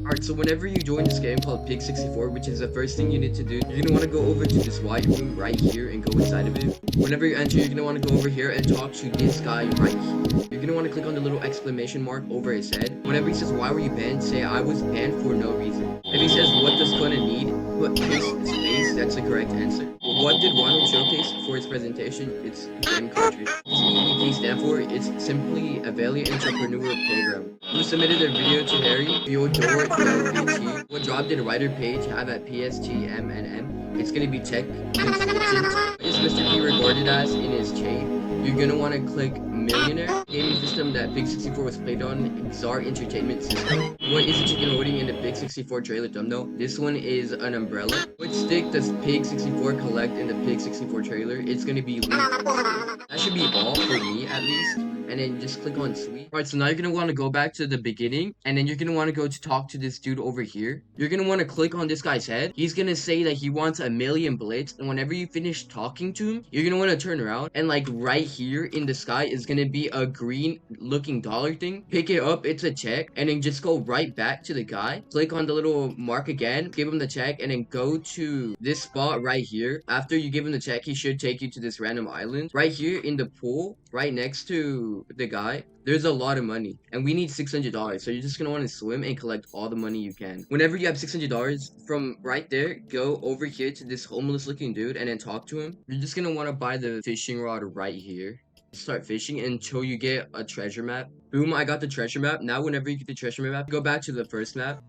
Alright, so whenever you join this game called Pig 64, which is the first thing you need to do, you're gonna want to go over to this white room right here and go inside of it. Whenever you enter, you're gonna want to go over here and talk to this guy right here. You're gonna want to click on the little exclamation mark over his head. Whenever he says, "Why were you banned?" say, "I was banned for no reason." If he says, "What does Conan need?" put his space, that's the correct answer. What did Ronald showcase for his presentation? It's game cartridge. CEP stand for? It's simply a Valiant Entrepreneur Program. Who submitted their video to Harry? Fyodor LVT. What job did Writer Page have at PSTMNM? It's gonna be tech consultant. Is Mr. P regarded as in his chain? You're gonna want to click Millionaire. Gaming system that Pig 64 was played on, Czar Entertainment System. What is a chicken holding in the Pig 64 trailer thumbnail? This one is an umbrella. What stick does Pig 64 collect in the Pig 64 trailer? It's gonna be leaf. That should be all for me at least. And then just click on sweet. Alright, so now you're gonna want to go back to the beginning, and then you're gonna want to go to talk to this dude over here. You're gonna want to click on this guy's head. He's gonna say that he wants a million blitz, and whenever you finish talking to him, you're gonna want to turn around, and like right here in the sky is gonna be a green looking dollar thing. Pick it up, it's a check, and then just go right back to the guy. Click on the little mark again, give him the check, and then go to this spot right here. After you give him the check, he should take you to this random island. Right here in the pool, right next to the guy, there's a lot of money, and we need $600, so you're just gonna want to swim and collect all the money you can. Whenever you have $600 from right there, go over here to this homeless looking dude and then talk to him. You're just gonna want to buy the fishing rod right here. Start fishing until you get a treasure map. Boom, I got the treasure map. Now whenever you get the treasure map, go back to the first map.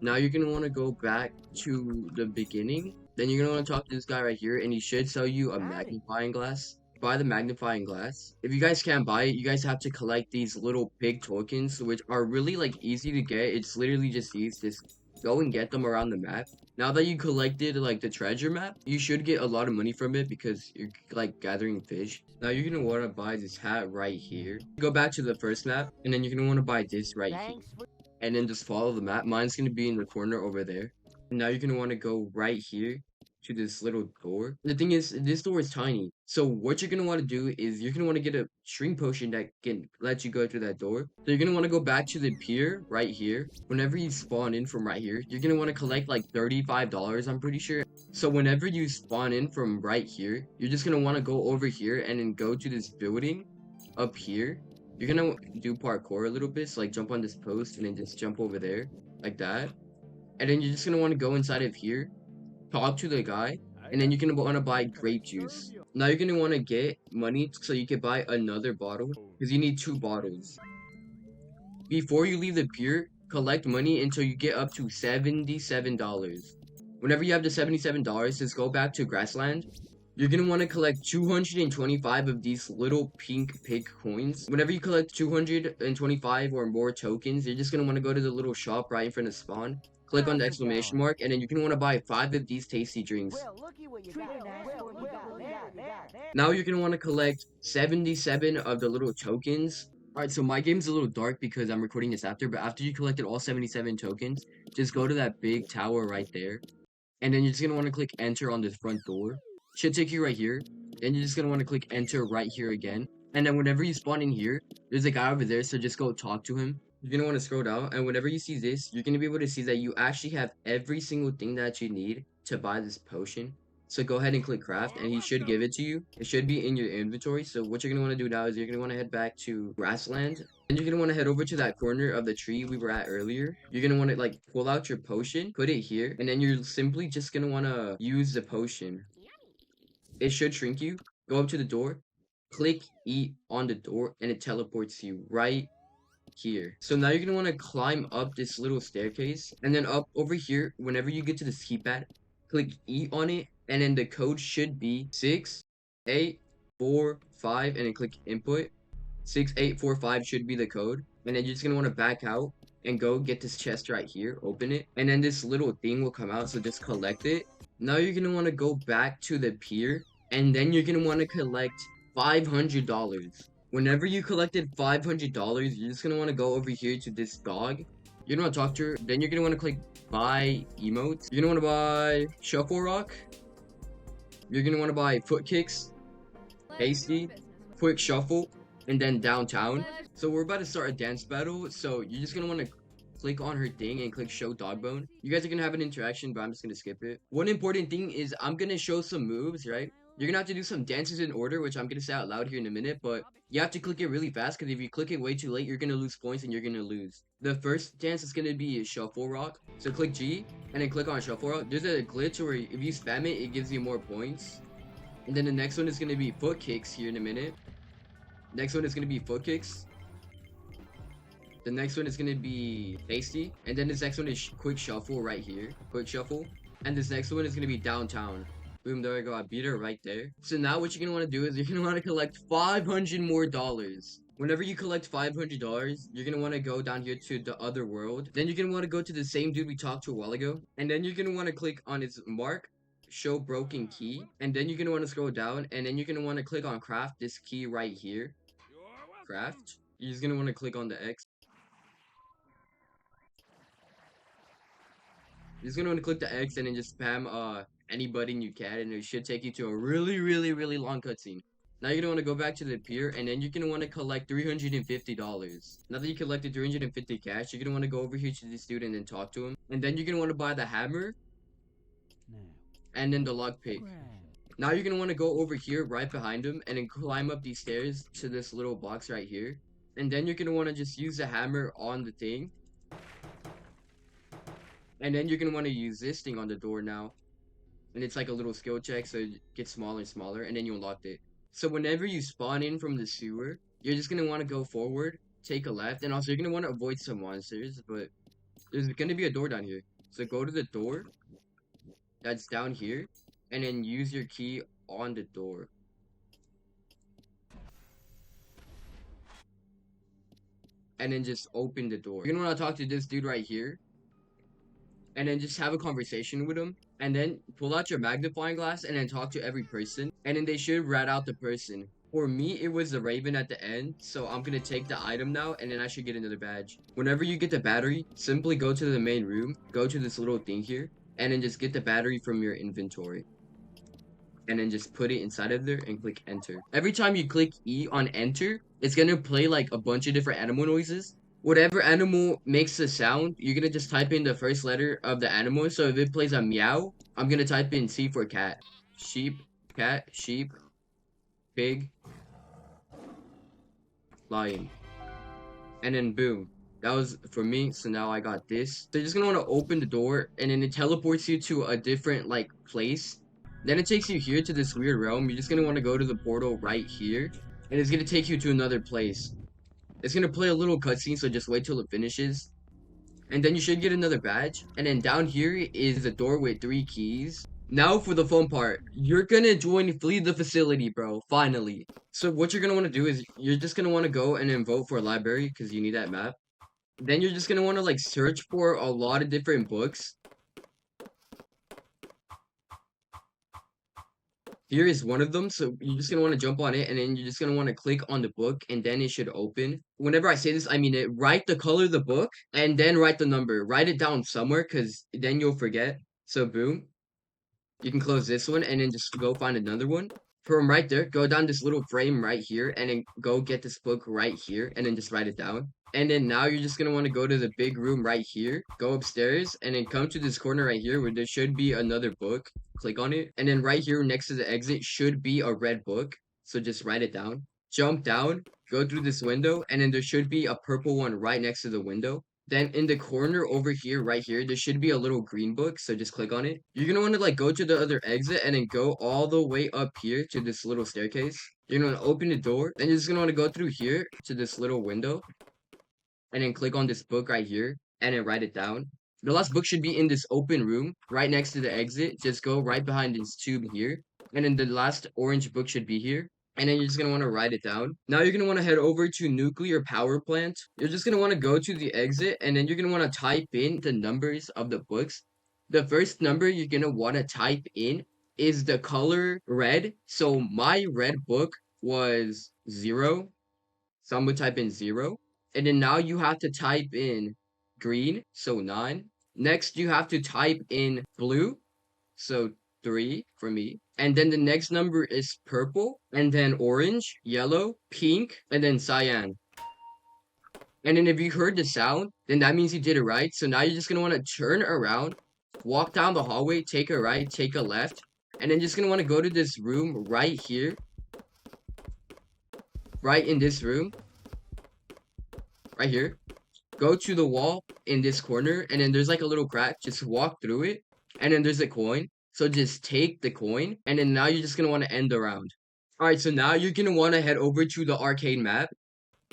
Now you're gonna want to go back to the beginning. Then you're gonna want to talk to this guy right here, and he should sell you a magnifying glass. Buy the magnifying glass. If you guys can't buy it, you guys have to collect these little pig tokens, which are really like easy to get. It's literally just these. Just go and get them around the map. Now that you collected like the treasure map, you should get a lot of money from it because you're like gathering fish. Now you're gonna want to buy this hat right here. Go back to the first map, and then you're gonna want to buy this right here, and then just follow the map. Mine's gonna be in the corner over there. And now you're gonna want to go right here to this little door. The thing is, this door is tiny. So what you're gonna want to do is you're gonna want to get a shrink potion that can let you go through that door. So you're gonna want to go back to the pier right here. Whenever you spawn in from right here, you're gonna want to collect like $35, I'm pretty sure. So whenever you spawn in from right here, you're just gonna want to go over here and then go to this building up here. You're gonna do parkour a little bit, so like jump on this post and then just jump over there like that. And then you're just gonna want to go inside of here, talk to the guy, and then you're gonna want to buy grape juice. Now you're gonna want to get money so you can buy another bottle, because you need 2 bottles. Before you leave the pier, collect money until you get up to $77. Whenever you have the $77, just go back to grassland. You're gonna want to collect 225 of these little pink pig coins. Whenever you collect 225 or more tokens, you're just gonna want to go to the little shop right in front of spawn. Click on the exclamation mark, and then you're gonna want to buy 5 of these tasty drinks. Now you're gonna want to collect 77 of the little tokens. Alright, so my game's a little dark because I'm recording this after, but after you collected all 77 tokens, just go to that big tower right there. And then you're just gonna want to click enter on this front door. Should take you right here. Then you're just gonna want to click enter right here again. And then whenever you spawn in here, there's a guy over there, so just go talk to him. You're gonna want to scroll down, and whenever you see this, you're gonna be able to see that you actually have every single thing that you need to buy this potion. So go ahead and click craft, and he should give it to you. It should be in your inventory. So what you're gonna want to do now is you're gonna want to head back to grassland, and you're gonna want to head over to that corner of the tree we were at earlier. You're gonna want to like pull out your potion, put it here, and then you're simply just gonna want to use the potion. It should shrink you. Go up to the door, click E on the door, and it teleports you right here. So now you're gonna want to climb up this little staircase, and then up over here. Whenever you get to this keypad, click E on it, and then the code should be 6845, and then click input. 6845 should be the code, and then you're just gonna want to back out and go get this chest right here, open it, and then this little thing will come out, so just collect it. Now you're gonna want to go back to the pier, and then you're gonna want to collect $500. Whenever you collected $500, you're just gonna want to go over here to this dog. You're gonna want to talk to her. Then you're gonna want to click buy emotes. You're gonna want to buy shuffle rock. You're gonna want to buy foot kicks, hasty, quick shuffle, and then downtown. So we're about to start a dance battle. So you're just gonna want to click on her thing and click show dog bone. You guys are gonna have an interaction, but I'm just gonna skip it. One important thing is I'm gonna show some moves, right? You're gonna have to do some dances in order, which I'm gonna say out loud here in a minute, but you have to click it really fast, because if you click it way too late, you're gonna lose points and you're gonna lose. The first dance is gonna be shuffle rock. So click G and then click on shuffle rock. There's a glitch where if you spam it, it gives you more points. And then the next one is gonna be foot kicks here in a minute. Next one is gonna be foot kicks. The next one is gonna be tasty. And then this next one is quick shuffle right here. Quick shuffle. And this next one is gonna be downtown. Boom, there we go. I beat her right there. So now what you're gonna want to do is you're gonna want to collect $500 more. Whenever you collect $500, you're gonna want to go down here to the other world. Then you're gonna want to go to the same dude we talked to a while ago. And then you're gonna want to click on his mark, show broken key. And then you're gonna want to scroll down. And then you're gonna want to click on craft this key right here. Craft. You're just gonna want to click on the X. You're just gonna want to click the X and then just spam any button you can, and it should take you to a really long cutscene. Now you're gonna want to go back to the pier, and then you're gonna want to collect $350. Now that you collected 350 cash, you're gonna want to go over here to this dude and then talk to him. And then you're gonna want to buy the hammer and then the lockpick. Now you're gonna want to go over here right behind him and then climb up these stairs to this little box right here. And then you're gonna want to just use the hammer on the thing. And then you're gonna want to use this thing on the door now. And it's like a little skill check, so it gets smaller and smaller, and then you unlocked it. So whenever you spawn in from the sewer, you're just gonna want to go forward, take a left, and also you're gonna want to avoid some monsters, but there's gonna be a door down here. So go to the door that's down here, and then use your key on the door. And then just open the door. You're gonna want to talk to this dude right here. And then just have a conversation with them, and then pull out your magnifying glass and then talk to every person, and then they should rat out the person. For me, it was the raven at the end, so I'm gonna take the item now, and then I should get another badge. Whenever you get the battery, simply go to the main room, go to this little thing here, and then just get the battery from your inventory. And then just put it inside of there and click enter. Every time you click E on enter, it's gonna play like a bunch of different animal noises. Whatever animal makes a sound, you're gonna just type in the first letter of the animal. So if it plays a meow, I'm gonna type in C for cat. Sheep, cat, sheep, pig, lion. And then boom. That was for me, so now I got this. So you're just gonna wanna open the door, and then it teleports you to a different like place. Then it takes you here to this weird realm. You're just gonna wanna go to the portal right here, and it's gonna take you to another place. It's gonna play a little cutscene, so just wait till it finishes. And then you should get another badge. And then down here is a door with 3 keys. Now for the fun part. You're gonna join Flee the Facility, bro. Finally. So what you're gonna want to do is you're just gonna want to go and then vote for a library, because you need that map. Then you're just gonna want to like search for a lot of different books. Here is one of them, so you're just gonna want to jump on it, and then you're just gonna want to click on the book, and then it should open. Whenever I say this, I mean it. Write the color of the book, and then write the number. Write it down somewhere, because then you'll forget. So boom. You can close this one, and then just go find another one. From right there, go down this little frame right here, and then go get this book right here, and then just write it down. And then now you're just gonna want to go to the big room right here, go upstairs, and then come to this corner right here where there should be another book. Click on it, and then right here next to the exit should be a red book, so just write it down. Jump down, go through this window, and then there should be a purple one right next to the window. Then in the corner over here, right here, there should be a little green book, so just click on it. You're gonna want to like go to the other exit and then go all the way up here to this little staircase. You're gonna want to open the door, then you're just gonna want to go through here to this little window, and then click on this book right here, and then write it down. The last book should be in this open room, right next to the exit. Just go right behind this tube here, and then the last orange book should be here. And then you're just gonna want to write it down. Now you're gonna want to head over to nuclear power plant. You're just gonna want to go to the exit, and then you're gonna want to type in the numbers of the books. The first number you're gonna want to type in is the color red. So my red book was 0. So I'm gonna type in 0. And then now you have to type in green, so 9. Next, you have to type in blue, so 3 for me. And then the next number is purple, and then orange, yellow, pink, and then cyan. And then if you heard the sound, then that means you did it right. So now you're just gonna want to turn around, walk down the hallway, take a right, take a left, and then just gonna want to go to this room right here, right in this room, right here. Go to the wall in this corner, and then there's like a little crack. Just walk through it, and then there's a coin. So just take the coin, and then now you're just gonna want to end the round. All right, so now you're gonna want to head over to the arcade map.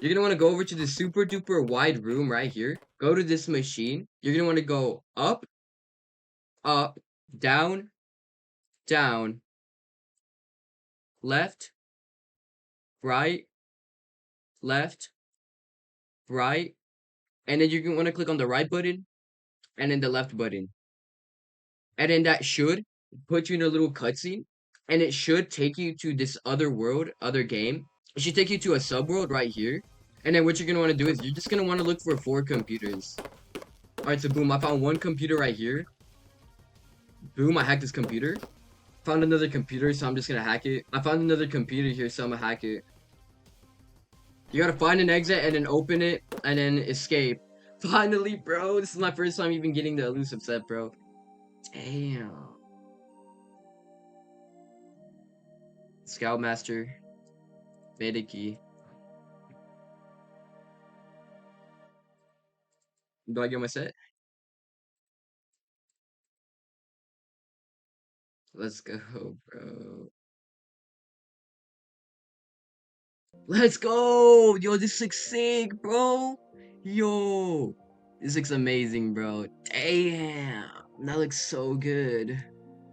You're gonna want to go over to the super duper wide room right here. Go to this machine. You're gonna want to go up, up, down, down, left, right, left, right, and then you're gonna want to click on the right button and then the left button. And then that should put you in a little cutscene, and it should take you to this other world, other game. It should take you to a subworld right here. And then what you're gonna want to do is you're just gonna want to look for 4 computers. Alright, so boom, I found 1 computer right here. Boom, I hacked this computer. Found another computer, so I'm just gonna hack it. I found another computer here, so I'm gonna hack it. You gotta find an exit and then open it and then escape. Finally, bro, this is my first time even getting the elusive set, bro. Damn. Scoutmaster. Beta key. Do I get my set? Let's go, bro. Let's go! Yo, this looks sick, bro. Yo. This looks amazing, bro. Damn. That looks so good.